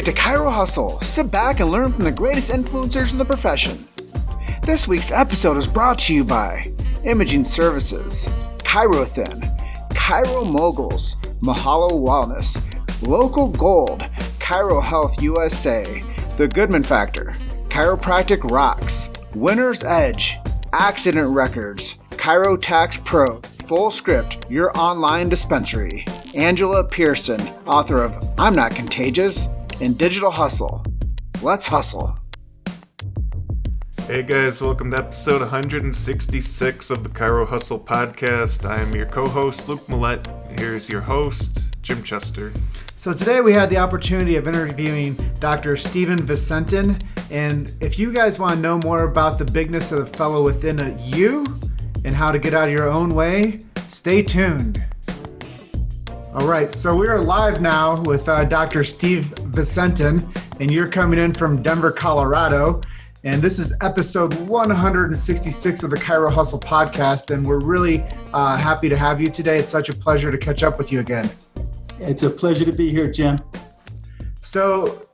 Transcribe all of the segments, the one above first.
Hey to Chiro Hustle. Sit back and learn from the greatest influencers in the profession. This week's episode is brought to you by Imaging Services, ChiroThin, Chiro Moguls, Mahalo Wellness, Local Gold, Chiro Health USA, The Goodman Factor, Chiropractic Rocks, Winner's Edge, Accident Records, Chiro Tax Pro, Full Script, your online dispensary, Angela Pearson, author of I'm Not Contagious, and Digital Hustle. Let's hustle. Hey guys, welcome to episode 166 of the Chiro Hustle podcast. I am your co-host, Luke Millette. Here's your host, Jim Chester. So today we had the opportunity of interviewing Dr. Stephen Visentin, and if you guys want to know more about the bigness of the fellow within you and how to get out of your own way, stay tuned. All right, so we are live now with Dr. Steve Visentin, and you're coming in from Denver, Colorado. And this is episode 166 of the Chiro Hustle podcast, and we're really happy to have you today. It's such a pleasure to catch up with you again. It's a pleasure to be here, Jim. So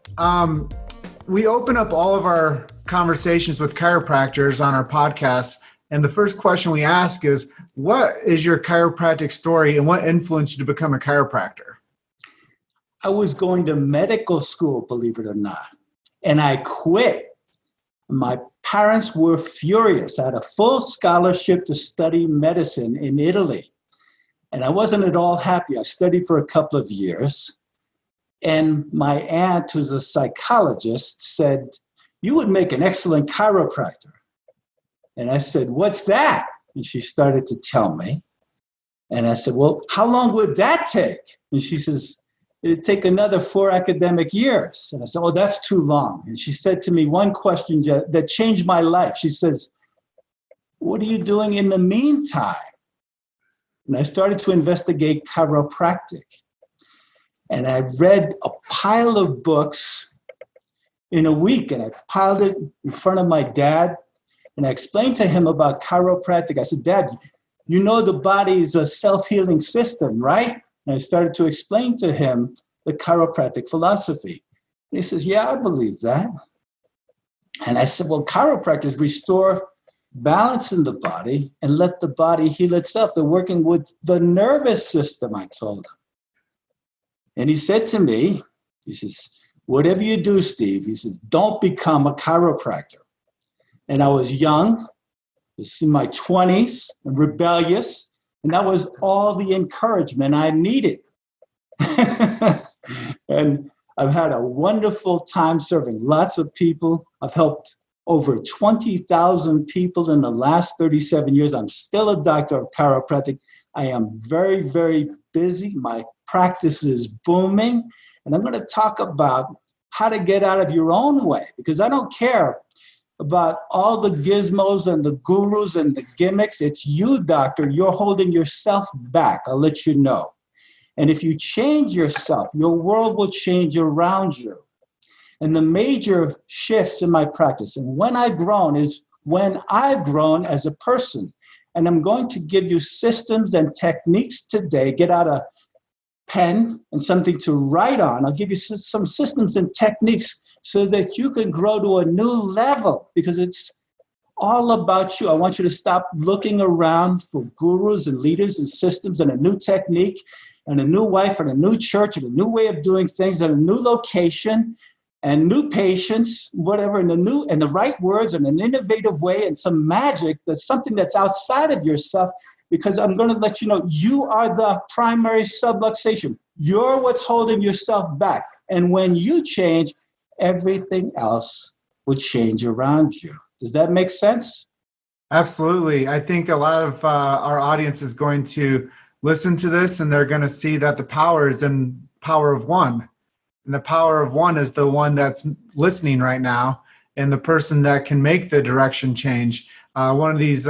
we open up all of our conversations with chiropractors on our podcast, and the first question we ask is, what is your chiropractic story and what influenced you to become a chiropractor? I was going to medical school, believe it or not, and I quit. My parents were furious. I had a full scholarship to study medicine in Italy, and I wasn't at all happy. I studied for a couple of years, and my aunt, who's a psychologist, said, "You would make an excellent chiropractor." And I said, "What's that?" And she started to tell me. And I said, "Well, how long would that take?" And she says, "It'd take another 4 academic years." And I said, "Oh, that's too long." And she said to me one question that changed my life. She says, "What are you doing in the meantime?" And I started to investigate chiropractic. And I read a pile of books in a week, and I piled it in front of my dad. And I explained to him about chiropractic. I said, "Dad, you know the body is a self-healing system, right?" And I started to explain to him the chiropractic philosophy. And he says, "Yeah, I believe that." And I said, "Well, chiropractors restore balance in the body and let the body heal itself. They're working with the nervous system," I told him. And he said to me, he says, "Whatever you do, Steve," he says, "don't become a chiropractor." And I was young, I was in my 20s, and rebellious, and that was all the encouragement I needed. And I've had a wonderful time serving lots of people. I've helped over 20,000 people in the last 37 years. I'm still a doctor of chiropractic. I am very, very busy. My practice is booming. And I'm going to talk about how to get out of your own way, because I don't care about all the gizmos and the gurus and the gimmicks. It's you, doctor. You're holding yourself back. I'll let you know. And if you change yourself, your world will change around you. And the major shifts in my practice, and when I've grown, is when I've grown as a person. And I'm going to give you systems and techniques today. Get out a pen and something to write on. I'll give you some systems and techniques so that you can grow to a new level, because it's all about you. I want you to stop looking around for gurus and leaders and systems and a new technique and a new wife and a new church and a new way of doing things and a new location and new patients, whatever, and the right words and an innovative way and some magic. That's something that's outside of yourself, because I'm going to let you know you are the primary subluxation. You're what's holding yourself back. And when you change, everything else will change around you. Does that make sense? Absolutely. I think a lot of our audience is going to listen to this, and they're going to see that the power is in power of one. And the power of one is the one that's listening right now, and the person that can make the direction change. One of these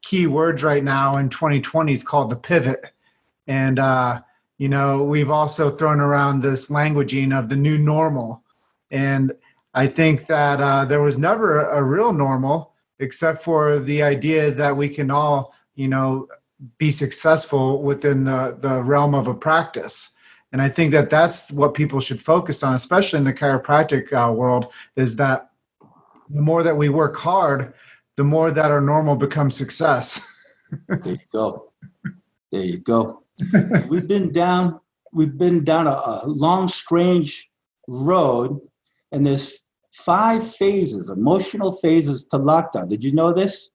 key words right now in 2020 is called the pivot. And, we've also thrown around this languaging of the new normal. And I think that there was never a real normal, except for the idea that we can all, be successful within the realm of a practice. And I think that that's what people should focus on, especially in the chiropractic world, is that the more that we work hard, the more that our normal becomes success. There you go. There you go. We've been down a long, strange road, and there's 5 phases, emotional phases to lockdown. Did you know this?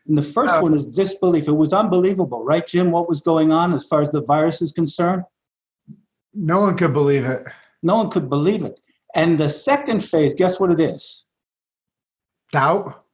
And the first one is disbelief. It was unbelievable, right, Jim, what was going on as far as the virus is concerned? No one could believe it. No one could believe it. And the second phase, guess what it is? Doubt.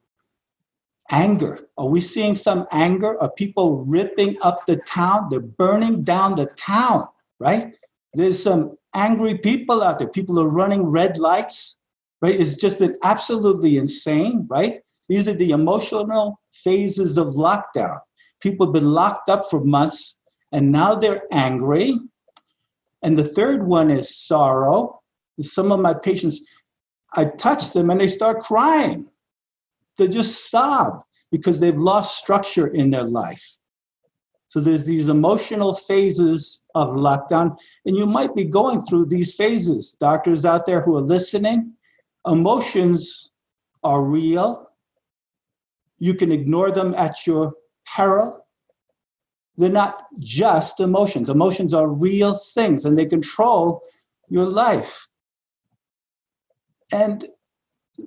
Anger. Are we seeing some anger? Are people ripping up the town? They're burning down the town, right? There's some angry people out there. People are running red lights, right? It's just been absolutely insane, right? These are the emotional phases of lockdown. People have been locked up for months, and now they're angry. And the third one is sorrow. Some of my patients, I touch them and they start crying. They just sob because they've lost structure in their life. So there's these emotional phases of lockdown, and you might be going through these phases. Doctors out there who are listening, emotions are real. You can ignore them at your peril. They're not just emotions. Emotions are real things, and they control your life. And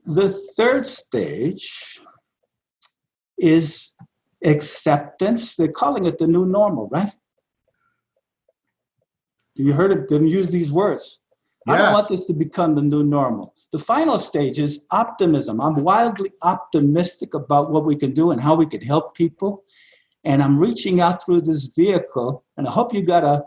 the third stage is acceptance. They're calling it the new normal, right? You heard of them use these words. Yeah. I don't want this to become the new normal. The final stage is optimism. I'm wildly optimistic about what we can do and how we can help people. And I'm reaching out through this vehicle, and I hope you got a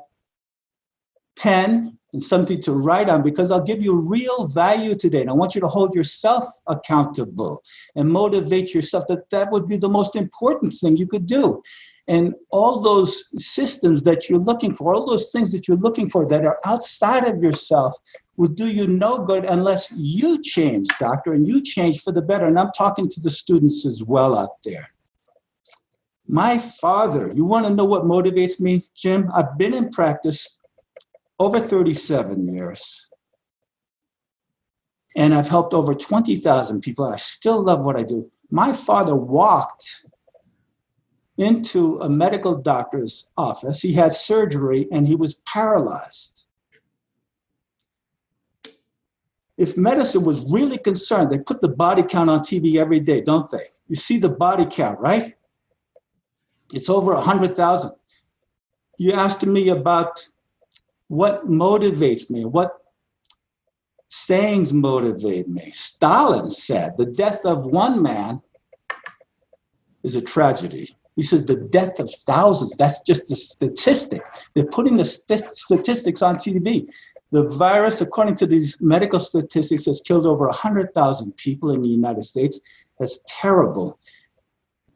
pen and something to write on, because I'll give you real value today. And I want you to hold yourself accountable and motivate yourself. That would be the most important thing you could do. And all those systems that you're looking for, all those things that you're looking for that are outside of yourself will do you no good unless you change, doctor, and you change for the better. And I'm talking to the students as well out there. My father, you want to know what motivates me, Jim? I've been in practice over 37 years. And I've helped over 20,000 people. And I still love what I do. My father walked into a medical doctor's office. He had surgery and he was paralyzed. If medicine was really concerned, they put the body count on TV every day, don't they? You see the body count, right? It's over 100,000. You asked me about what motivates me, what sayings motivate me. Stalin said, the death of one man is a tragedy. He says the death of thousands, that's just a statistic. They're putting the statistics on TV. The virus, according to these medical statistics, has killed over 100,000 people in the United States. That's terrible.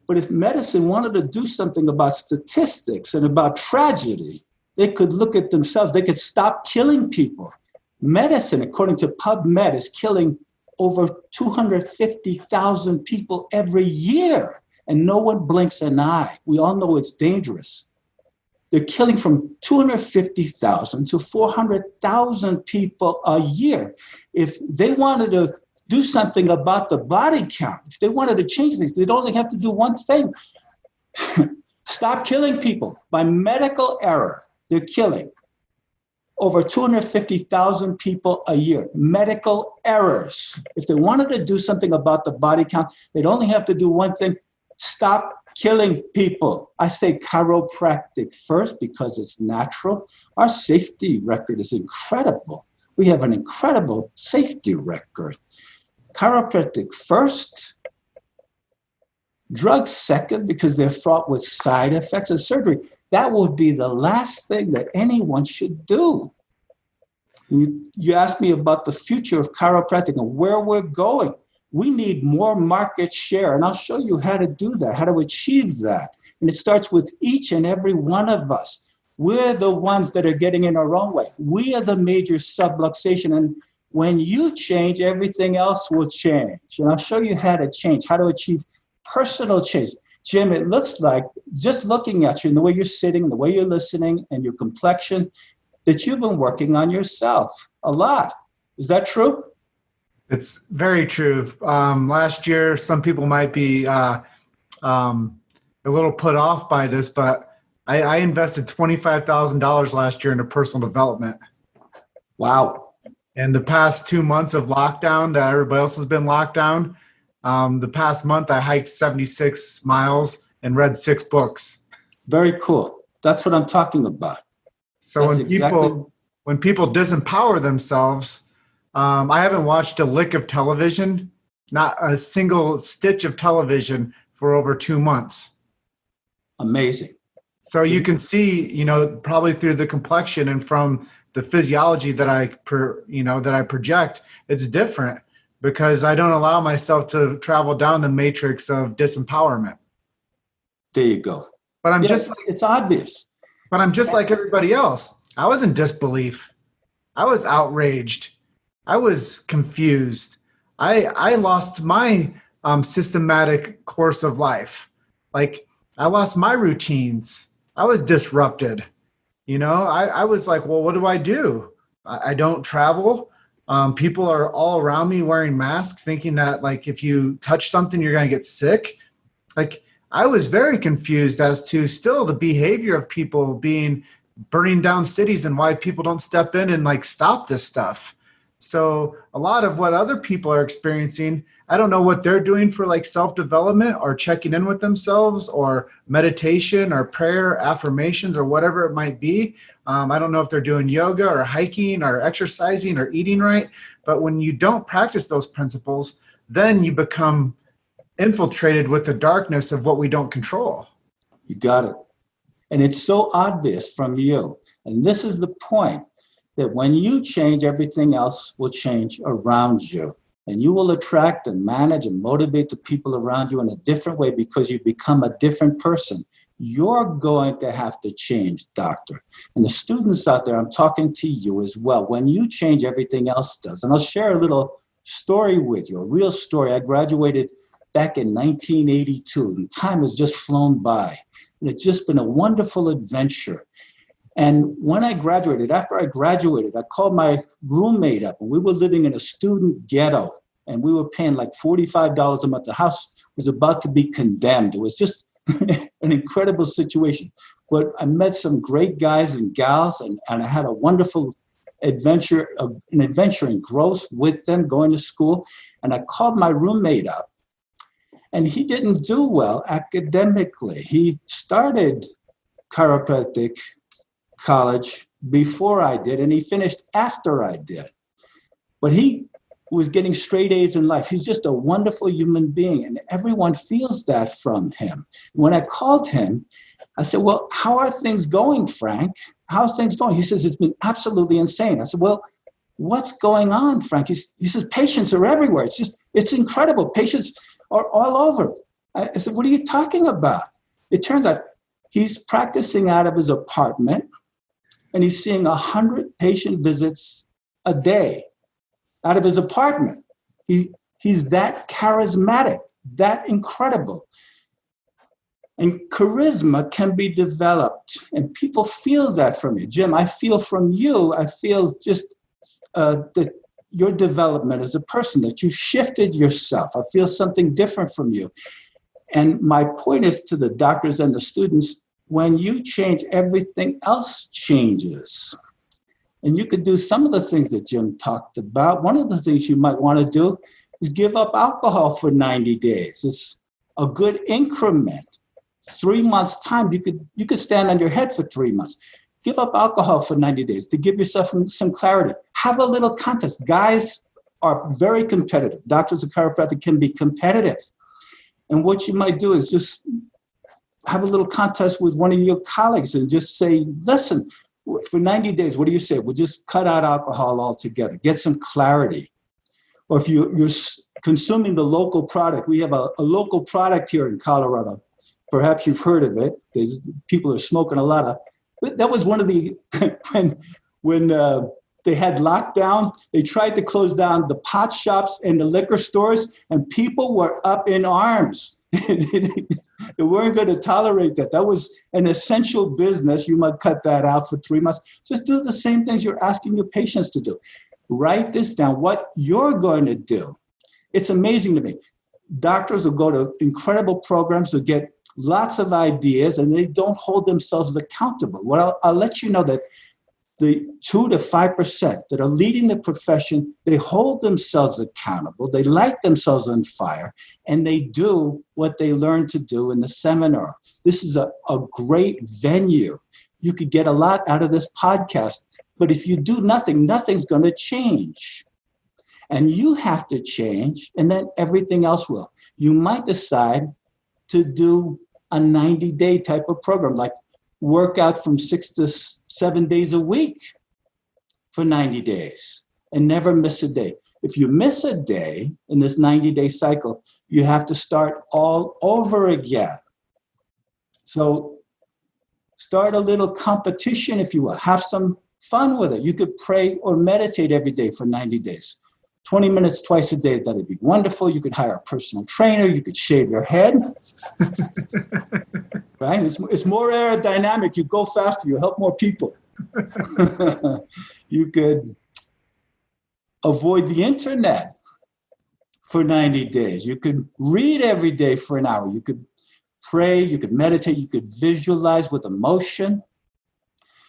But if medicine wanted to do something about statistics and about tragedy, they could look at themselves. They could stop killing people. Medicine, according to PubMed, is killing over 250,000 people every year, and no one blinks an eye. We all know it's dangerous. They're killing from 250,000 to 400,000 people a year. If they wanted to do something about the body count, if they wanted to change things, they'd only have to do one thing. Stop killing people. By medical error, they're killing over 250,000 people a year. Medical errors. If they wanted to do something about the body count, they'd only have to do one thing. Stop killing people. I say chiropractic first because it's natural. Our safety record is incredible. We have an incredible safety record. Chiropractic first, drugs second, because they're fraught with side effects, and surgery. That would be the last thing that anyone should do. You asked me about the future of chiropractic and where we're going. We need more market share, and I'll show you how to do that, how to achieve that. And it starts with each and every one of us. We're the ones that are getting in our own way. We are the major subluxation, and when you change, everything else will change. And I'll show you how to change, how to achieve personal change. Jim, it looks like, just looking at you and the way you're sitting, the way you're listening, and your complexion, that you've been working on yourself a lot. Is that true? It's very true. Last year, some people might be a little put off by this, but I invested $25,000 last year into personal development. Wow. And the past 2 months of lockdown that everybody else has been locked down, the past month I hiked 76 miles and read 6 books. Very cool. That's what I'm talking about. So That's when people disempower themselves, I haven't watched a lick of television, not a single stitch of television for over 2 months. Amazing. So you can see, probably through the complexion and from the physiology that I project, it's different because I don't allow myself to travel down the matrix of disempowerment. There you go. But it's obvious. But I'm just like everybody else. I was in disbelief. I was outraged. I was confused. I lost my systematic course of life. Like I lost my routines. I was disrupted. I was like, well, what do I do? I don't travel. People are all around me wearing masks, thinking that like if you touch something, you're going to get sick. Like I was very confused as to still the behavior of people burning down cities and why people don't step in and like stop this stuff. So a lot of what other people are experiencing, I don't know what they're doing for like self-development or checking in with themselves or meditation or prayer, affirmations or whatever it might be. I don't know if they're doing yoga or hiking or exercising or eating right. But when you don't practice those principles, then you become infiltrated with the darkness of what we don't control. You got it. And it's so obvious from you. And this is the point, that when you change, everything else will change around you. And you will attract and manage and motivate the people around you in a different way because you've become a different person. You're going to have to change, doctor. And the students out there, I'm talking to you as well. When you change, everything else does. And I'll share a little story with you, a real story. I graduated back in 1982, and time has just flown by. And it's just been a wonderful adventure. And when after I graduated, I called my roommate up, and we were living in a student ghetto, and we were paying like $45 a month. The house was about to be condemned. It was just an incredible situation. But I met some great guys and gals, and I had a wonderful adventure in growth with them, going to school. And I called my roommate up, and he didn't do well academically. He started chiropractic college before I did, and he finished after I did. But he was getting straight A's in life. He's just a wonderful human being, and everyone feels that from him. When I called him, I said, well, how are things going, Frank? How's things going? He says, it's been absolutely insane. I said, well, what's going on, Frank? He says, patients are everywhere. It's incredible. Patients are all over. I said, what are you talking about? It turns out he's practicing out of his apartment, and he's seeing 100 patient visits a day out of his apartment. He's that charismatic, that incredible. And charisma can be developed, and people feel that from you. Jim, I feel from you, I feel just that your development as a person, that you've shifted yourself. I feel something different from you. And my point is to the doctors and the students, when you change, everything else changes. And you could do some of the things that Jim talked about. One of the things you might want to do is give up alcohol for 90 days. It's a good increment. 3 months' time, you could stand on your head for 3 months. Give up alcohol for 90 days to give yourself some clarity. Have a little contest. Guys are very competitive. Doctors of chiropractic can be competitive. And what you might do is just have a little contest with one of your colleagues and just say, listen, for 90 days, what do you say? We'll just cut out alcohol altogether. Get some clarity. Or if you're consuming the local product, we have a local product here in Colorado. Perhaps you've heard of it. People are smoking a lot of. That was one of the, when they had lockdown, they tried to close down the pot shops and the liquor stores, and people were up in arms. They weren't going to tolerate that. That was an essential business. You might cut that out for 3 months. Just do the same things you're asking your patients to do. Write this down, what you're going to do. It's amazing to me. Doctors will go to incredible programs to get lots of ideas, and they don't hold themselves accountable. Well, I'll let you know that the 2 to 5% that are leading the profession, they hold themselves accountable, they light themselves on fire, and they do what they learn to do in the seminar. This is a great venue. You could get a lot out of this podcast, but if you do nothing, nothing's going to change. And you have to change, and then everything else will. You might decide to do a 90-day type of program, like work out from 6 to 7 days a week for 90 days and never miss a day. If you miss a day in this 90-day cycle, you have to start all over again. So start a little competition, if you will. Have some fun with it. You could pray or meditate every day for 90 days. 20 minutes twice a day, that'd be wonderful. You could hire a personal trainer. You could shave your head. Right? It's more aerodynamic. You go faster. You help more people. You could avoid the internet for 90 days. You could read every day for an hour. You could pray. You could meditate. You could visualize with emotion.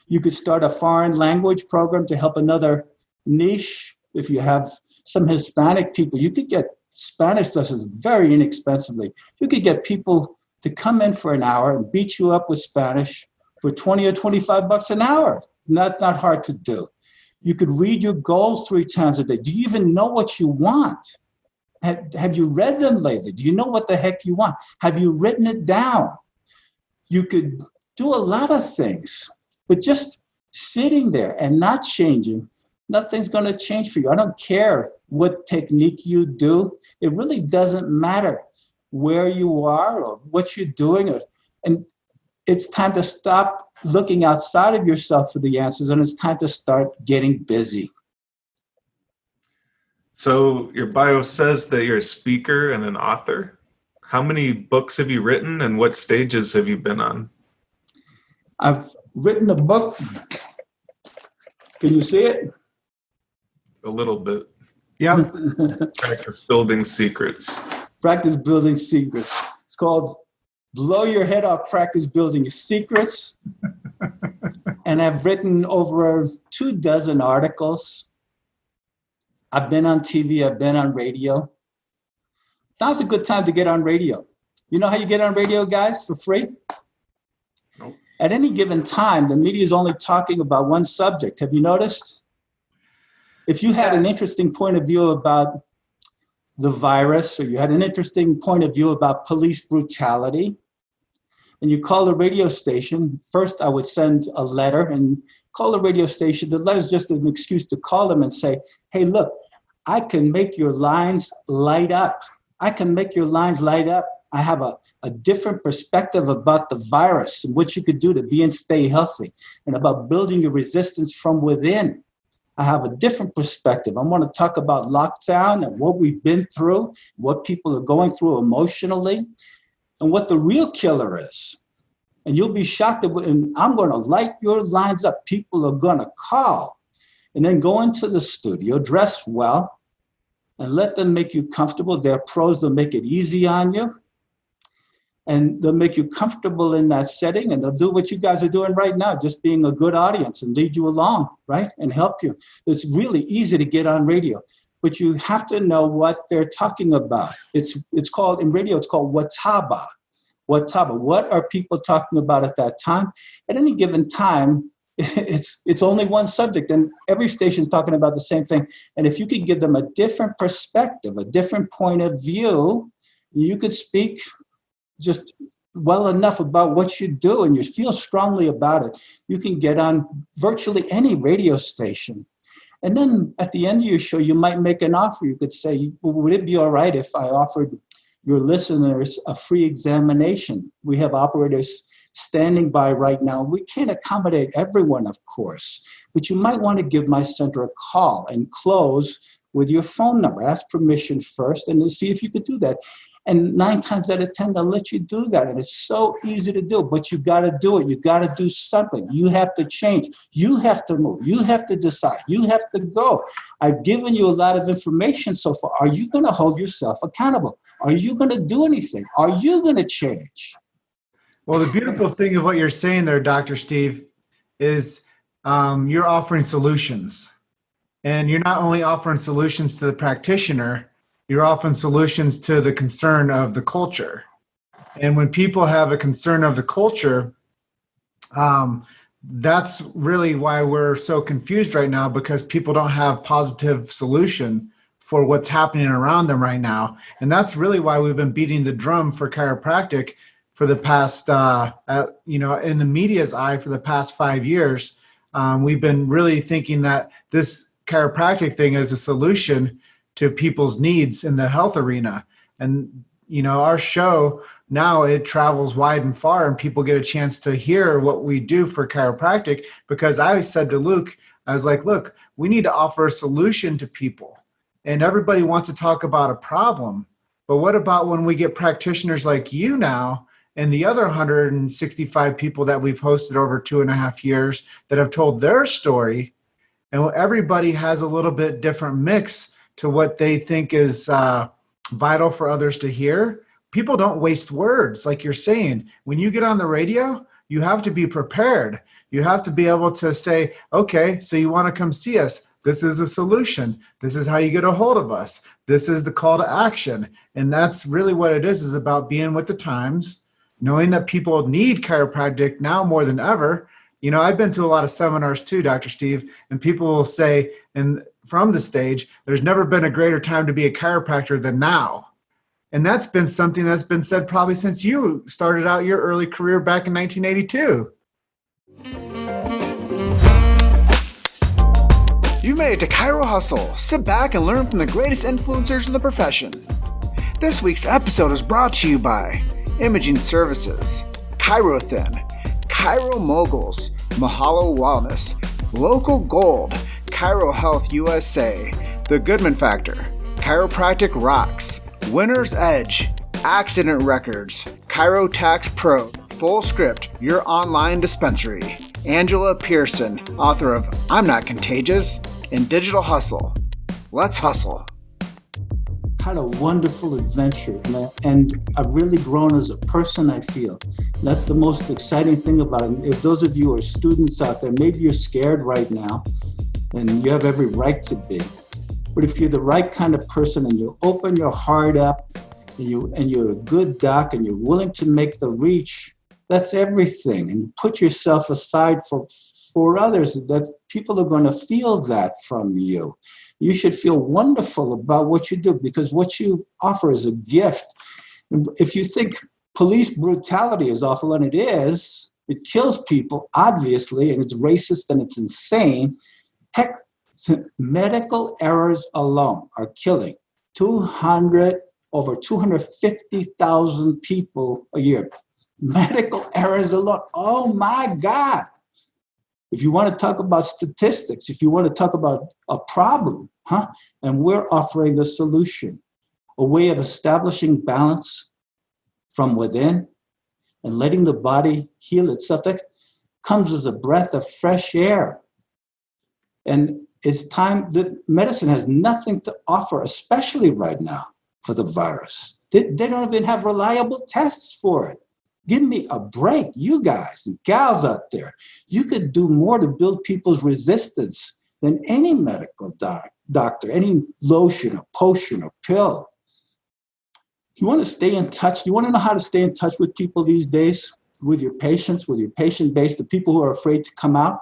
You could start a foreign language program to help another niche. If you have some Hispanic people, you could get Spanish lessons very inexpensively. You could get people to come in for an hour and beat you up with Spanish for 20 or 25 bucks an hour. Not hard to do. You could read your goals 3 times a day. Do you even know what you want? Have you read them lately? Do you know what the heck you want? Have you written it down? You could do a lot of things, but just sitting there and not changing, nothing's going to change for you. I don't care what technique you do. It really doesn't matter where you are or what you're doing. And it's time to stop looking outside of yourself for the answers, and it's time to start getting busy. So your bio says that you're a speaker and an author. How many books have you written, and what stages have you been on? I've written a book. Can you see it? A little bit. Yeah. Practice Building Secrets. Practice Building Secrets. It's called Blow Your Head Off, Practice Building Secrets. And I've written over 24 articles. I've been on TV, I've been on radio. Now's a good time to get on radio. You know how you get on radio, guys, for free? Nope. At any given time, the media is only talking about one subject. Have you noticed? If you had an interesting point of view about the virus, or you had an interesting point of view about police brutality, and you call the radio station, first I would send a letter and call the radio station. The letter is just an excuse to call them and say, hey, look, I can make your lines light up. I can make your lines light up. I have a different perspective about the virus and what you could do to be and stay healthy, and about building your resistance from within. I have a different perspective. I want to talk about lockdown and what we've been through, what people are going through emotionally, and what the real killer is. And you'll be shocked and I'm going to light your lines up. People are going to call, and then go into the studio, dress well, and let them make you comfortable. They're pros. They'll make it easy on you, and they'll make you comfortable in that setting, and they'll do what you guys are doing right now, just being a good audience and lead you along, right, and help you. It's really easy to get on radio, but you have to know what they're talking about. It's called, in radio, it's called Wataba. Wataba. What are people talking about at that time? At any given time, it's only one subject, and every station's talking about the same thing. And if you could give them a different perspective, a different point of view, you could speak just well enough about what you do, and you feel strongly about it, you can get on virtually any radio station. And then at the end of your show, you might make an offer. You could say, well, would it be all right if I offered your listeners a free examination? We have operators standing by right now. We can't accommodate everyone, of course, but you might want to give my center a call and close with your phone number. Ask permission first and see if you could do that. And 9 times out of 10, they'll let you do that. And it's so easy to do, but you got to do it. You got to do something. You have to change. You have to move. You have to decide. You have to go. I've given you a lot of information so far. Are you going to hold yourself accountable? Are you going to do anything? Are you going to change? Well, the beautiful thing of what you're saying there, Dr. Steve, is you're offering solutions. And you're not only offering solutions to the practitioner, you're offering solutions to the concern of the culture. And when people have a concern of the culture, that's really why we're so confused right now, because people don't have positive solution for what's happening around them right now. And that's really why we've been beating the drum for chiropractic for the past, in the media's eye for the past 5 years. We've been really thinking that this chiropractic thing is a solution to people's needs in the health arena. And, our show now, it travels wide and far, and people get a chance to hear what we do for chiropractic, because I said to Luke, I was like, look, we need to offer a solution to people. And everybody wants to talk about a problem. But what about when we get practitioners like you now and the other 165 people that we've hosted over 2.5 years that have told their story, and everybody has a little bit different mix to what they think is vital for others to hear. People don't waste words, like you're saying. When you get on the radio, you have to be prepared. You have to be able to say, okay, so you want to come see us. This is a solution. This is how you get a hold of us. This is the call to action. And that's really what it is about being with the times, knowing that people need chiropractic now more than ever. I've been to a lot of seminars too, Dr. Steve, and people will say, and from the stage, there's never been a greater time to be a chiropractor than now. And that's been something that's been said probably since you started out your early career back in 1982. You made it to Chiro Hustle. Sit back and learn from the greatest influencers in the profession. This week's episode is brought to you by Imaging Services, Thin, Chiro Moguls, Mahalo Wellness, Local Gold, Chiro Health USA, The Goodman Factor, Chiropractic Rocks, Winner's Edge, Accident Records, Chiro Tax Pro, Full Script, your online dispensary, Angela Pearson, author of I'm Not Contagious, and Digital Hustle. Let's hustle. Had a wonderful adventure, and I've really grown as a person, I feel. That's the most exciting thing about it. If those of you are students out there, maybe you're scared right now, and you have every right to be. But if you're the right kind of person and you open your heart up and you're a good doc and you're willing to make the reach, that's everything. And you put yourself aside for others, that people are going to feel that from you. You should feel wonderful about what you do, because what you offer is a gift. If you think police brutality is awful, and it is, it kills people, obviously, and it's racist and it's insane. Heck, medical errors alone are killing over 250,000 people a year. Medical errors alone. Oh my God. If you want to talk about statistics, if you want to talk about a problem, and we're offering the solution, a way of establishing balance from within and letting the body heal itself. That comes as a breath of fresh air. And it's time that medicine has nothing to offer, especially right now for the virus. They don't even have reliable tests for it. Give me a break, you guys and gals out there. You could do more to build people's resistance than any medical doctor, any lotion or potion or pill. You want to stay in touch? You want to know how to stay in touch with people these days, with your patients, with your patient base, the people who are afraid to come out?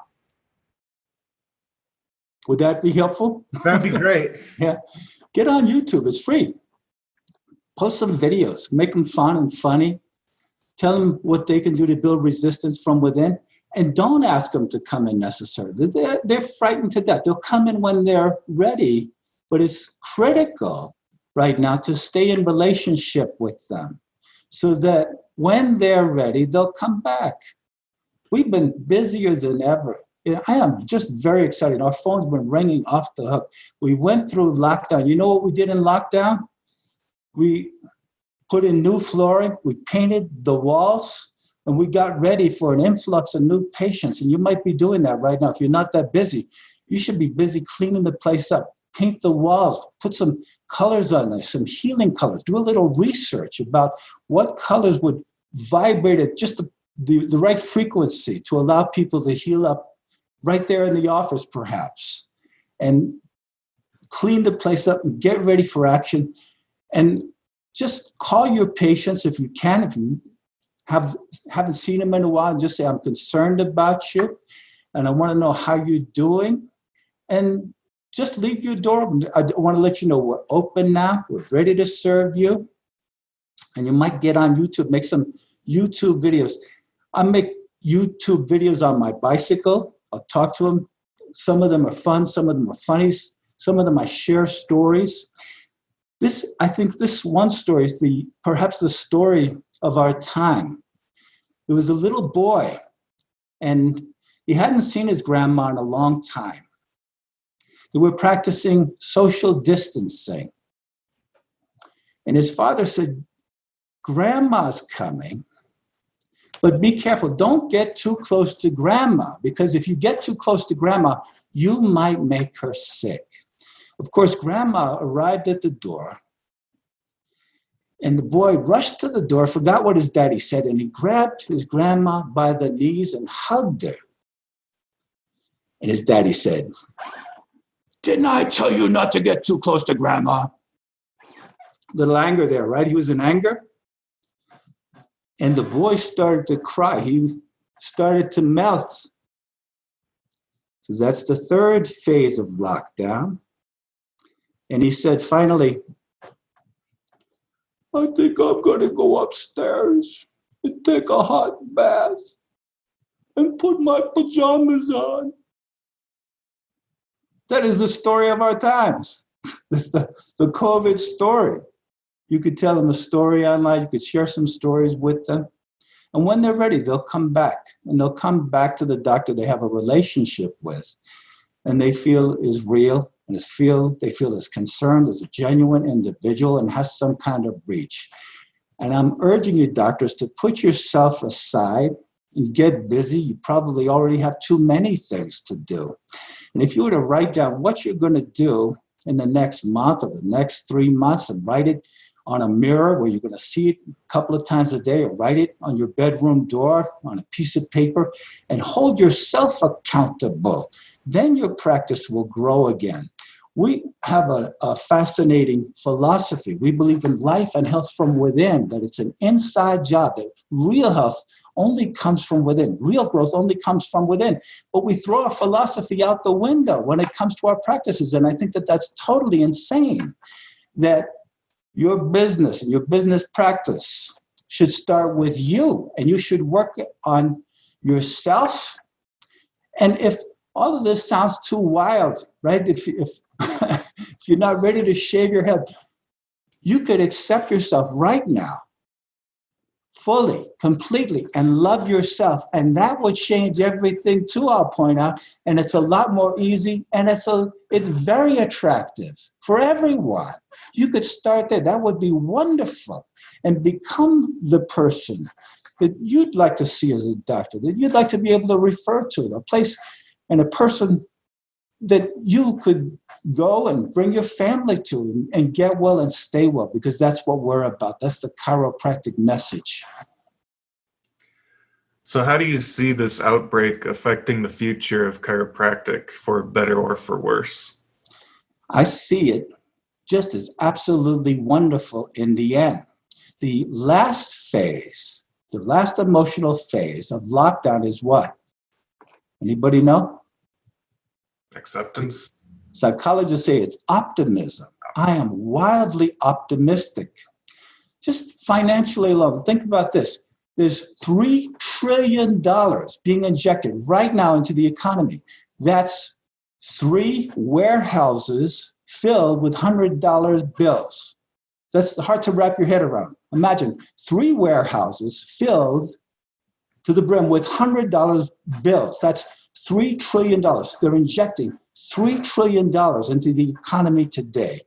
Would that be helpful? That'd be great. Yeah. Get on YouTube. It's free. Post some videos. Make them fun and funny. Tell them what they can do to build resistance from within. And don't ask them to come in necessarily. They're frightened to death. They'll come in when they're ready. But it's critical right now to stay in relationship with them so that when they're ready, they'll come back. We've been busier than ever. I am just very excited. Our phone's been ringing off the hook. We went through lockdown. You know what we did in lockdown? We put in new flooring, we painted the walls, and we got ready for an influx of new patients. And you might be doing that right now. If you're not that busy, you should be busy cleaning the place up, paint the walls, put some colors on there, some healing colors. Do a little research about what colors would vibrate at just the right frequency to allow people to heal up right there in the office, perhaps. And clean the place up and get ready for action. And just call your patients if you can, if you haven't seen them in a while, and just say, I'm concerned about you, and I want to know how you're doing. And just leave your door open. I want to let you know we're open now. We're ready to serve you. And you might get on YouTube, make some YouTube videos. I make YouTube videos on my bicycle. I'll talk to them. Some of them are fun. Some of them are funny. Some of them I share stories. I think this one story is perhaps the story of our time. There was a little boy, and he hadn't seen his grandma in a long time. They were practicing social distancing. And his father said, Grandma's coming, but be careful. Don't get too close to Grandma, because if you get too close to Grandma, you might make her sick. Of course, Grandma arrived at the door, and the boy rushed to the door, forgot what his daddy said, and he grabbed his grandma by the knees and hugged her. And his daddy said, didn't I tell you not to get too close to Grandma? Little anger there, right? He was in anger. And the boy started to cry. He started to melt. So that's the third phase of lockdown. And he said, finally, I think I'm going to go upstairs and take a hot bath and put my pajamas on. That is the story of our times. That's the COVID story. You could tell them a story online. You could share some stories with them. And when they're ready, they'll come back. And they'll come back to the doctor they have a relationship with and they feel is real. And they feel is concerned, is a genuine individual, and has some kind of reach. And I'm urging you, doctors, to put yourself aside and get busy. You probably already have too many things to do. And if you were to write down what you're going to do in the next month or the next 3 months and write it on a mirror where you're going to see it a couple of times a day, or write it on your bedroom door on a piece of paper and hold yourself accountable, then your practice will grow again. We have a fascinating philosophy. We believe in life and health from within, that it's an inside job, that real health only comes from within. Real growth only comes from within. But we throw our philosophy out the window when it comes to our practices. And I think that that's totally insane, that your business and your business practice should start with you, and you should work on yourself. And if all of this sounds too wild, right? If if you're not ready to shave your head, you could accept yourself right now, fully, completely, and love yourself. And that would change everything too, I'll point out. And it's a lot more easy, and it's very attractive for everyone. You could start there. That would be wonderful. And become the person that you'd like to see as a doctor, that you'd like to be able to refer to, a place and a person that you could go and bring your family to and get well and stay well, because that's what we're about. That's the chiropractic message. So how do you see this outbreak affecting the future of chiropractic, for better or for worse? I see it just as absolutely wonderful in the end. The last phase, the last emotional phase of lockdown is what? Anybody know? Acceptance. Psychologists say it's optimism. I am wildly optimistic. Just financially alone, think about this. There's $3 trillion being injected right now into the economy. That's 3 warehouses filled with $100 bills. That's hard to wrap your head around. Imagine 3 warehouses filled to the brim with $100 bills. That's $3 trillion. They're injecting $3 trillion into the economy today.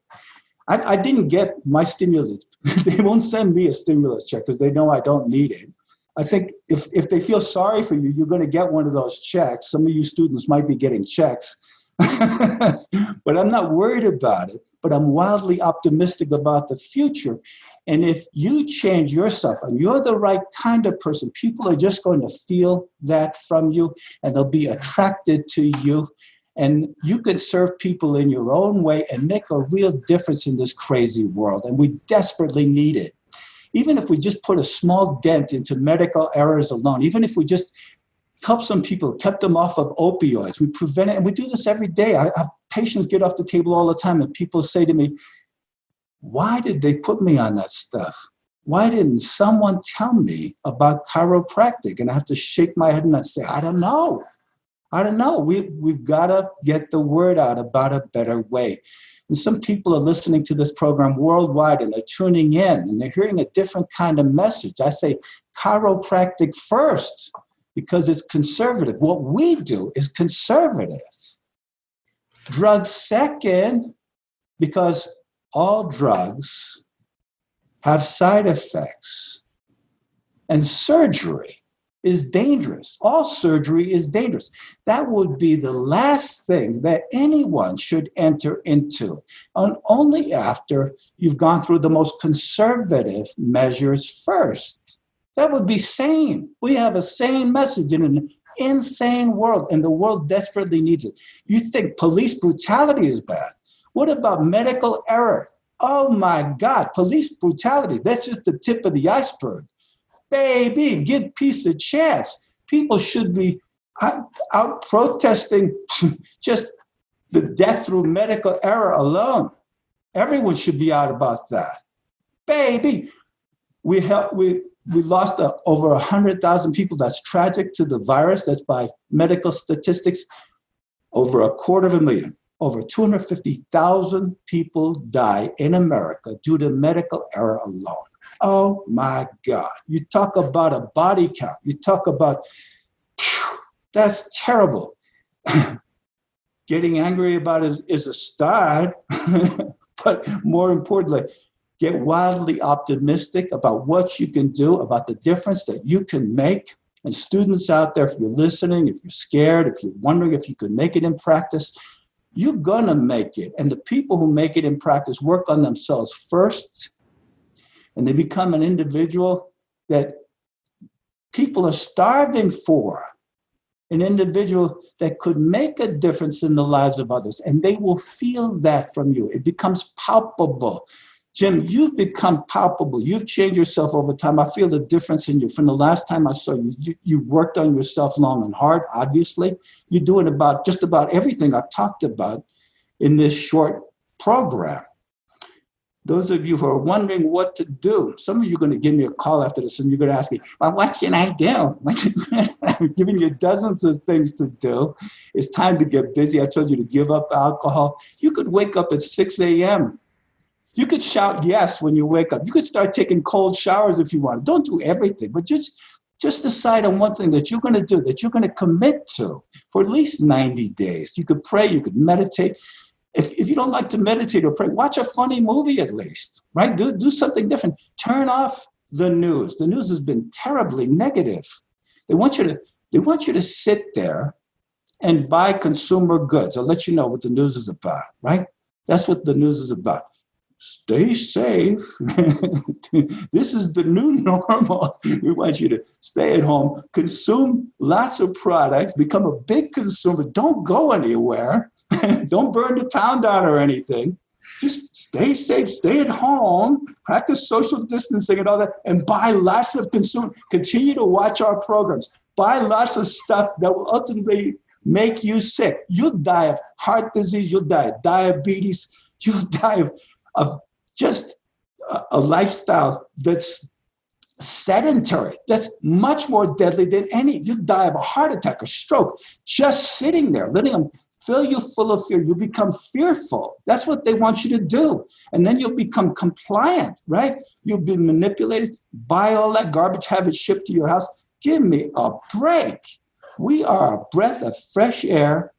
I didn't get my stimulus They won't send me a stimulus check because they know I don't need it. I think if they feel sorry for you, you're going to get one of those checks. Some of you students might be getting checks, but I'm not worried about it. But I'm wildly optimistic about the future. And if you change yourself and you're the right kind of person, people are just going to feel that from you and they'll be attracted to you. And you can serve people in your own way and make a real difference in this crazy world. And we desperately need it. Even if we just put a small dent into medical errors alone, even if we just help some people, kept them off of opioids, we prevent it. And we do this every day. I have patients get off the table all the time and people say to me, why did they put me on that stuff? Why didn't someone tell me about chiropractic? And I have to shake my head and I say, I don't know. We've got to get the word out about a better way. And some people are listening to this program worldwide and they're tuning in and they're hearing a different kind of message. I say chiropractic first because it's conservative. What we do is conservative. Drugs second because all drugs have side effects. And surgery is dangerous. All surgery is dangerous. That would be the last thing that anyone should enter into, and only after you've gone through the most conservative measures first. That would be sane. We have a sane message in an insane world, and the world desperately needs it. You think police brutality is bad. What about medical error? Oh my God, police brutality, that's just the tip of the iceberg. Baby, give peace a chance. People should be out protesting just the death through medical error alone. Everyone should be out about that. Baby, we lost over 100,000 people. That's tragic to the virus. That's by medical statistics. Over 250,000. Over 250,000 people die in America due to medical error alone. Oh my God. You talk about a body count. You talk about, that's terrible. Getting angry about it is a start, but more importantly, get wildly optimistic about what you can do, about the difference that you can make. And students out there, if you're listening, if you're scared, if you're wondering if you could make it in practice, you're going to make it. And the people who make it in practice work on themselves first, and they become an individual that people are starving for, an individual that could make a difference in the lives of others. And they will feel that from you. It becomes palpable. Jim, you've become palpable. You've changed yourself over time. I feel the difference in you. From the last time I saw you, you've worked on yourself long and hard, obviously. You're doing just about everything I've talked about in this short program. Those of you who are wondering what to do, some of you are going to give me a call after this and you're going to ask me, well, what should I do? I'm giving you dozens of things to do. It's time to get busy. I told you to give up alcohol. You could wake up at 6 a.m. You could shout yes when you wake up. You could start taking cold showers if you want. Don't do everything, but just decide on one thing that you're going to do, that you're going to commit to for at least 90 days. You could pray, you could meditate. If you don't like to meditate or pray, watch a funny movie at least, right? Do something different. Turn off the news. The news has been terribly negative. They want you to sit there and buy consumer goods. I'll let you know what the news is about, right? That's what the news is about. Stay safe. This is the new normal. We want you to stay at home, consume lots of products, become a big consumer. Don't go anywhere. Don't burn the town down or anything. Just stay safe, stay at home, practice social distancing and all that, and buy lots of continue to watch our programs. Buy lots of stuff that will ultimately make you sick. You'll die of heart disease. You'll die of diabetes. You'll die of just a lifestyle that's sedentary, that's much more deadly than any. You die of a heart attack, a stroke, just sitting there, letting them fill you full of fear. You become fearful. That's what they want you to do. And then you'll become compliant, right? You'll be manipulated, buy all that garbage, have it shipped to your house. Give me a break. We are a breath of fresh air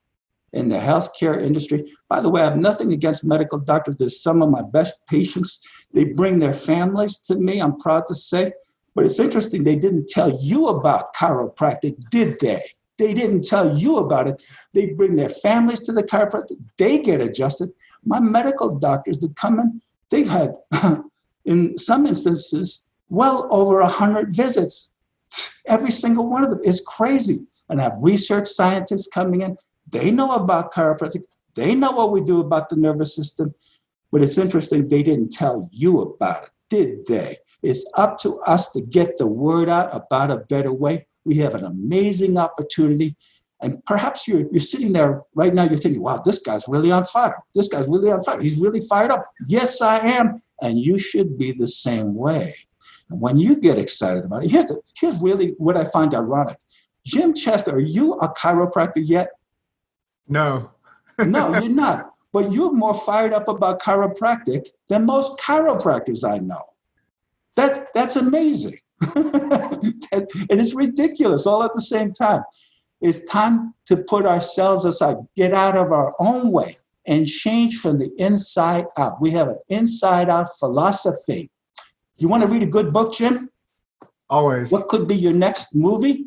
in the healthcare industry. By the way, I have nothing against medical doctors. They're some of my best patients. They bring their families to me, I'm proud to say. But it's interesting, they didn't tell you about chiropractic, did they? They didn't tell you about it. They bring their families to the chiropractic. They get adjusted. My medical doctors that come in, they've had, in some instances, well over 100 visits. Every single one of them is crazy. And I have research scientists coming in. They know about chiropractic. They know what we do about the nervous system. But it's interesting, they didn't tell you about it, did they? It's up to us to get the word out about a better way. We have an amazing opportunity. And perhaps you're sitting there right now, you're thinking, wow, this guy's really on fire. This guy's really on fire. He's really fired up. Yes, I am. And you should be the same way. And when you get excited about it, here's really what I find ironic. Jim Chester, are you a chiropractor yet? No. No, you're not. But you're more fired up about chiropractic than most chiropractors I know. That's amazing. And it's ridiculous all at the same time. It's time to put ourselves aside, get out of our own way, and change from the inside out. We have an inside out philosophy. You want to read a good book, Jim? Always. What could be your next movie?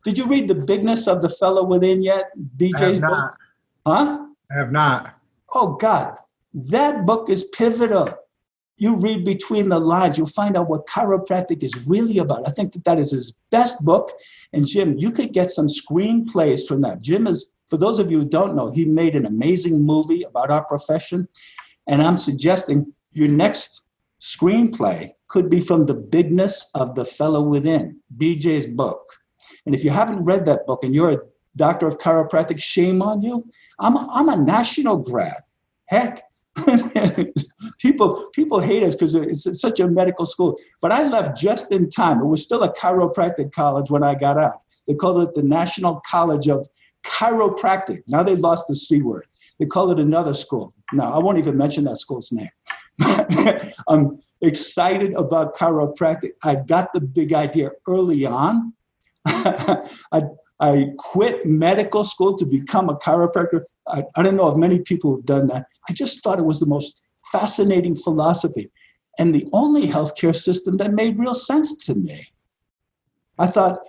Did you read The Bigness of the Fellow Within yet? BJ's book? Huh? I have not. Oh, God. That book is pivotal. You read between the lines, you'll find out what chiropractic is really about. I think that is his best book. And Jim, you could get some screenplays from that. Jim is, for those of you who don't know, he made an amazing movie about our profession. And I'm suggesting your next screenplay could be from The Bigness of the Fellow Within, BJ's book. And if you haven't read that book and you're a doctor of chiropractic, shame on you. I'm a national grad. Heck, people hate us because it's such a medical school. But I left just in time. It was still a chiropractic college when I got out. They called it the National College of Chiropractic. Now they lost the C word. They call it another school. No, I won't even mention that school's name. I'm excited about chiropractic. I got the big idea early on. I quit medical school to become a chiropractor. I don't know if many people have done that. I just thought it was the most fascinating philosophy and the only healthcare system that made real sense to me. I thought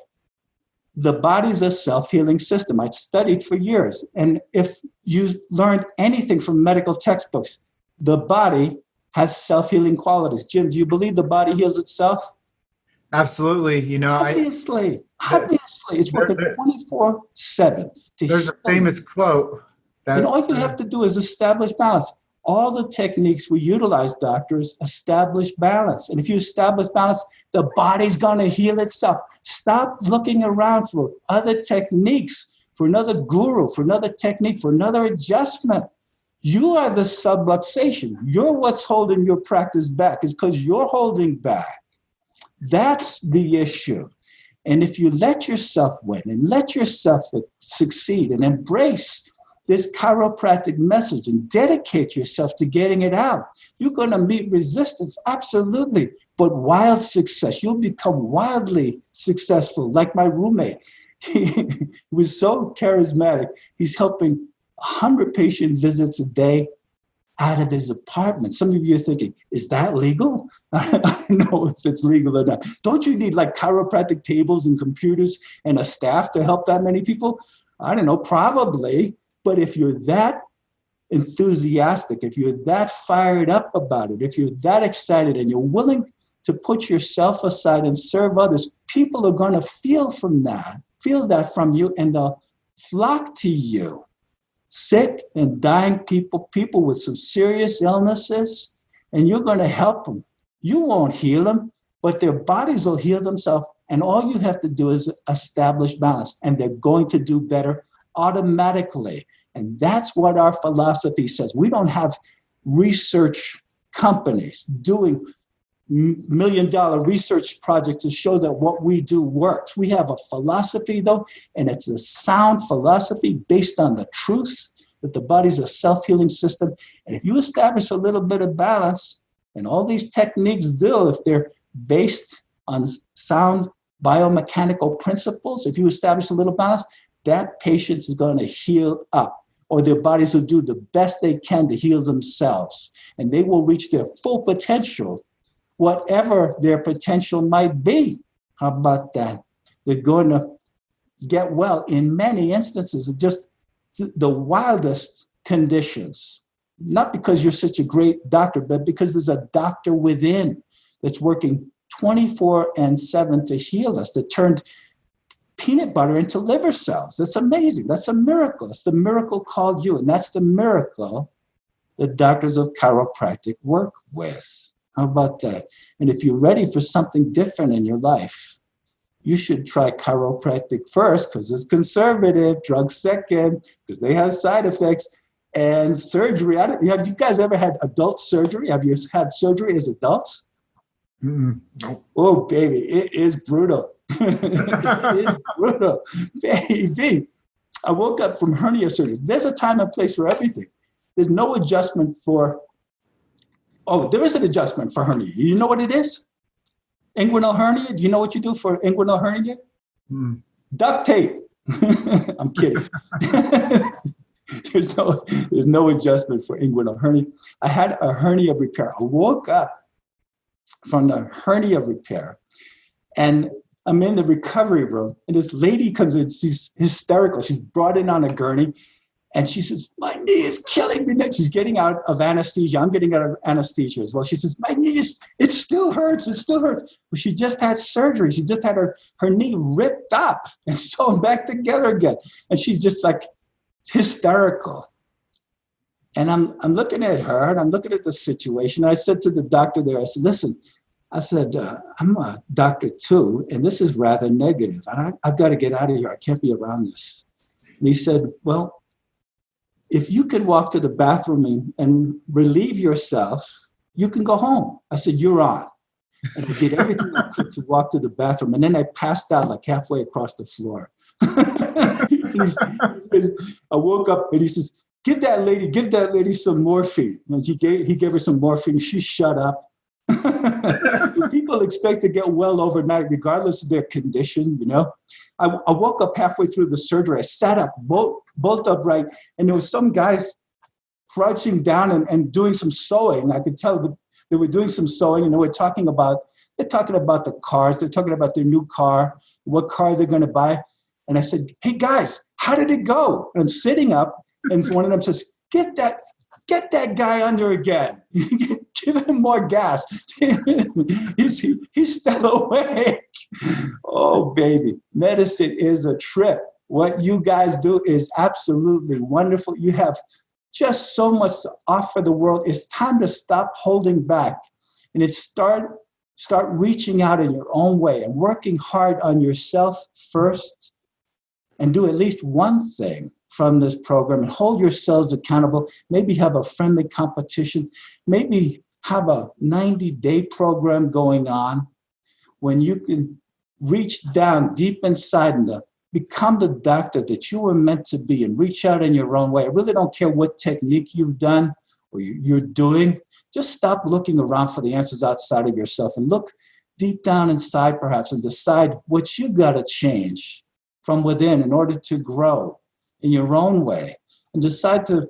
the body's a self-healing system. I studied for years. And if you learned anything from medical textbooks, the body has self-healing qualities. Jim, do you believe the body heals itself? Absolutely. You know, Obviously, it's working 24/7. There's a famous quote. And all you have to do is establish balance. All the techniques we utilize, doctors, establish balance. And if you establish balance, the body's going to heal itself. Stop looking around for other techniques, for another guru, for another technique, for another adjustment. You are the subluxation. You're what's holding your practice back. It's because you're holding back. That's the issue. And if you let yourself win and let yourself succeed and embrace this chiropractic message and dedicate yourself to getting it out, you're going to meet resistance, absolutely, but wild success. You'll become wildly successful, like my roommate. He was so charismatic. He's helping 100 patient visits a day out of his apartment. Some of you are thinking, is that legal? I don't know if it's legal or not. Don't you need like chiropractic tables and computers and a staff to help that many people? I don't know, probably. But if you're that enthusiastic, if you're that fired up about it, if you're that excited and you're willing to put yourself aside and serve others, people are going to feel that from you, and they'll flock to you. Sick and dying people with some serious illnesses, and you're going to help them. You won't heal them, but their bodies will heal themselves. And all you have to do is establish balance, and they're going to do better automatically. And that's what our philosophy says. We don't have research companies doing $1 million research projects to show that what we do works. We have a philosophy, though, and it's a sound philosophy based on the truth that the body's a self-healing system. And if you establish a little bit of balance, and all these techniques do, if they're based on sound biomechanical principles, if you establish a little balance, that patient is going to heal up. or their bodies will do the best they can to heal themselves. And they will reach their full potential, whatever their potential might be. How about that? They're going to get well in many instances, just the wildest conditions. Not because you're such a great doctor, but because there's a doctor within that's working 24/7 to heal us, that turned peanut butter into liver cells. That's amazing. That's a miracle. It's the miracle called you. And that's the miracle that doctors of chiropractic work with. How about that? And if you're ready for something different in your life, you should try chiropractic first because it's conservative, drugs second, because they have side effects, and surgery. Have you guys ever had adult surgery? Have you had surgery as adults? Nope. Oh, baby, it is brutal. It is brutal. Baby, I woke up from hernia surgery. There's a time and place for everything. There's no adjustment for, there is an adjustment for hernia. You know what it is? Inguinal hernia. Do you know what you do for inguinal hernia? Duct tape. I'm kidding. There's no adjustment for inguinal hernia. I had a hernia repair. I woke up from the hernia repair, and I'm in the recovery room, and this lady comes in. She's hysterical. She's brought in on a gurney, and she says, "My knee is killing me." Next, she's getting out of anesthesia. I'm getting out of anesthesia as well. She says, "My knee it still hurts. It still hurts." Well, she just had surgery. She just had her knee ripped up and sewn back together again, and she's just like hysterical. And I'm looking at her, and I'm looking at the situation. I said to the doctor there, I said, "Listen," I said, "I'm a doctor too, and this is rather negative. I've got to get out of here. I can't be around this." And he said, "Well, if you can walk to the bathroom and relieve yourself, you can go home." I said, "You're on." And I did everything I could to walk to the bathroom, and then I passed out like halfway across the floor. I woke up, and he says, give that lady some morphine." And he gave her some morphine. She shut up. People expect to get well overnight, regardless of their condition, you know. I woke up halfway through the surgery. I sat up, bolt upright, and there was some guys crouching down and doing some sewing. I could tell they were doing some sewing, and they're talking about the cars. They're talking about their new car, what car they're going to buy. And I said, "Hey guys, how did it go?" And I'm sitting up, and one of them says, Get that guy under again. Give him more gas." He's still awake. Oh, baby. Medicine is a trip. What you guys do is absolutely wonderful. You have just so much to offer the world. It's time to stop holding back, and it's start reaching out in your own way and working hard on yourself first, and do at least one thing from this program and hold yourselves accountable. Maybe have a friendly competition. Maybe have a 90-day program going on when you can reach down deep inside and become the doctor that you were meant to be and reach out in your own way. I really don't care what technique you've done or you're doing. Just stop looking around for the answers outside of yourself and look deep down inside perhaps and decide what you got to change from within in order to grow in your own way, and decide to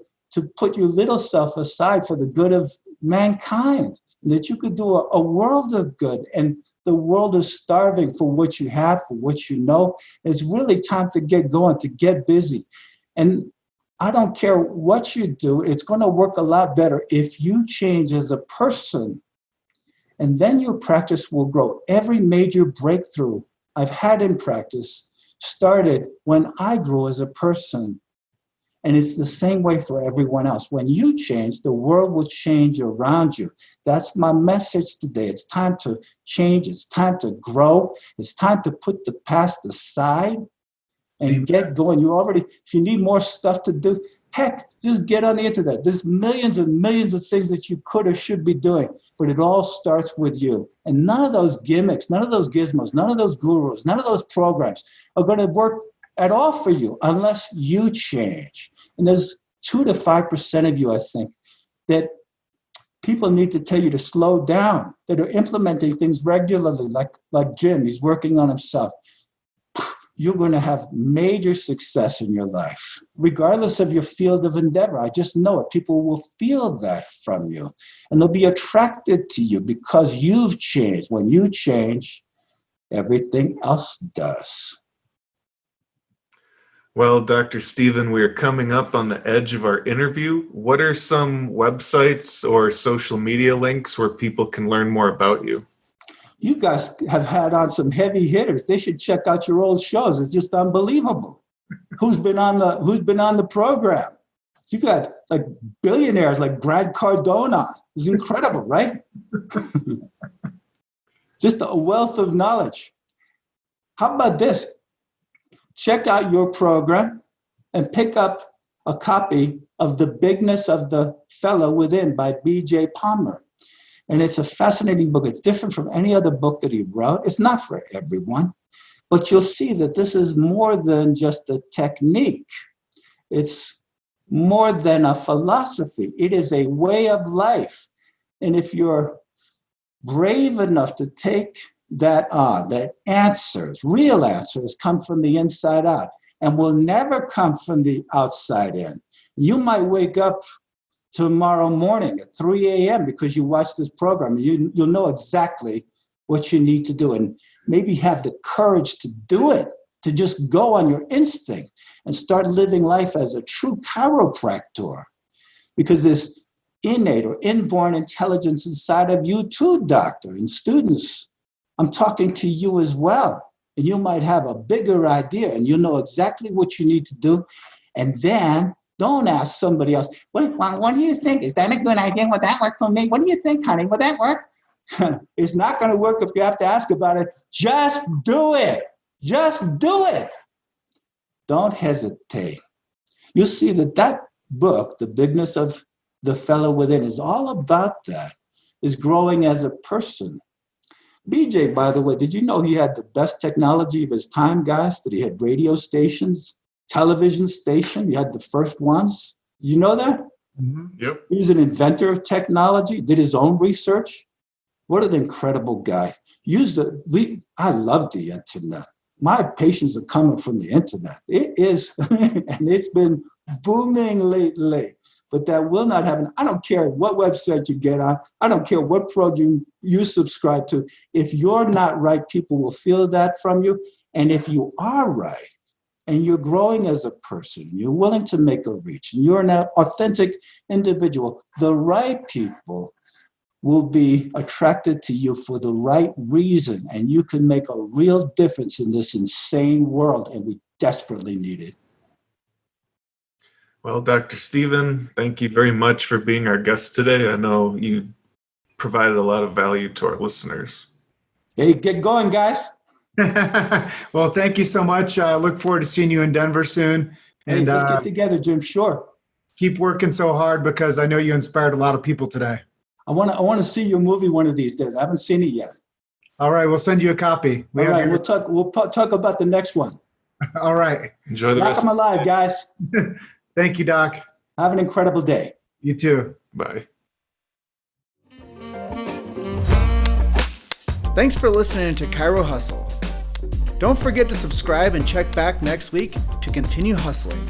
put your little self aside for the good of mankind, and that you could do a world of good. And the world is starving for what you have, for what you know. It's really time to get going, to get busy. And I don't care what you do, it's going to work a lot better if you change as a person. And then your practice will grow. Every major breakthrough I've had in practice started when I grew as a person. And it's the same way for everyone else. When you change, the world will change around you. That's my message today. It's time to change. It's time to grow. It's time to put the past aside and get going. If you need more stuff to do, heck, just get on the internet. There's millions and millions of things that you could or should be doing, but it all starts with you. And none of those gimmicks, none of those gizmos, none of those gurus, none of those programs are going to work at all for you unless you change. And there's 2 to 5% of you, I think, that people need to tell you to slow down, that are implementing things regularly, like Jim. He's working on himself. you're going to have major success in your life, regardless of your field of endeavor. I just know it. People will feel that from you, and they'll be attracted to you because you've changed. When you change, everything else does. Well, Dr. Stephen, we are coming up on the edge of our interview. What are some websites or social media links where people can learn more about you? You guys have had on some heavy hitters. They should check out your old shows. It's just unbelievable. Who's been on the program? So you got like billionaires like Grant Cardone. It's incredible, right? Just a wealth of knowledge. How about this? Check out your program and pick up a copy of The Bigness of the Fellow Within by B.J. Palmer. And it's a fascinating book. It's different from any other book that he wrote. It's not for everyone, but you'll see that this is more than just a technique. It's more than a philosophy. It is a way of life. And if you're brave enough to take that on, that real answers come from the inside out and will never come from the outside in. You might wake up tomorrow morning at 3 a.m. because you watch this program. You'll know exactly what you need to do and maybe have the courage to do it, to just go on your instinct and start living life as a true chiropractor, because there's innate or inborn intelligence inside of you too, doctor, and students. I'm talking to you as well. And you might have a bigger idea and you know exactly what you need to do. And then don't ask somebody else, what do you think? Is that a good idea? Would that work for me? What do you think, honey? Would that work? It's not going to work if you have to ask about it. Just do it. Just do it. Don't hesitate. You'll see that book, The Bigness of the Fellow Within, is all about that, is growing as a person. BJ, by the way, did you know he had the best technology of his time, guys? That he had radio stations, television station. He had the first ones. Did you know that? Mm-hmm. Yep. He was an inventor of technology, did his own research. What an incredible guy. I love the internet. My patients are coming from the internet. It is, and it's been booming lately. But that will not happen. I don't care what website you get on. I don't care what program you subscribe to. If you're not right, people will feel that from you. And if you are right, and you're growing as a person, you're willing to make a reach, and you're an authentic individual, the right people will be attracted to you for the right reason. And you can make a real difference in this insane world, and we desperately need it. Well, Dr. Stephen, thank you very much for being our guest today. I know you provided a lot of value to our listeners. Hey, get going, guys. Well, thank you so much. I look forward to seeing you in Denver soon. And let's get together, Jim. Sure. Keep working so hard because I know you inspired a lot of people today. I want to see your movie one of these days. I haven't seen it yet. All right, we'll send you a copy. We'll talk about the next one. All right. Enjoy the Rock rest. 'em alive, guys. Thank you, Doc. Have an incredible day. You too. Bye. Thanks for listening to Chiro Hustle. Don't forget to subscribe and check back next week to continue hustling.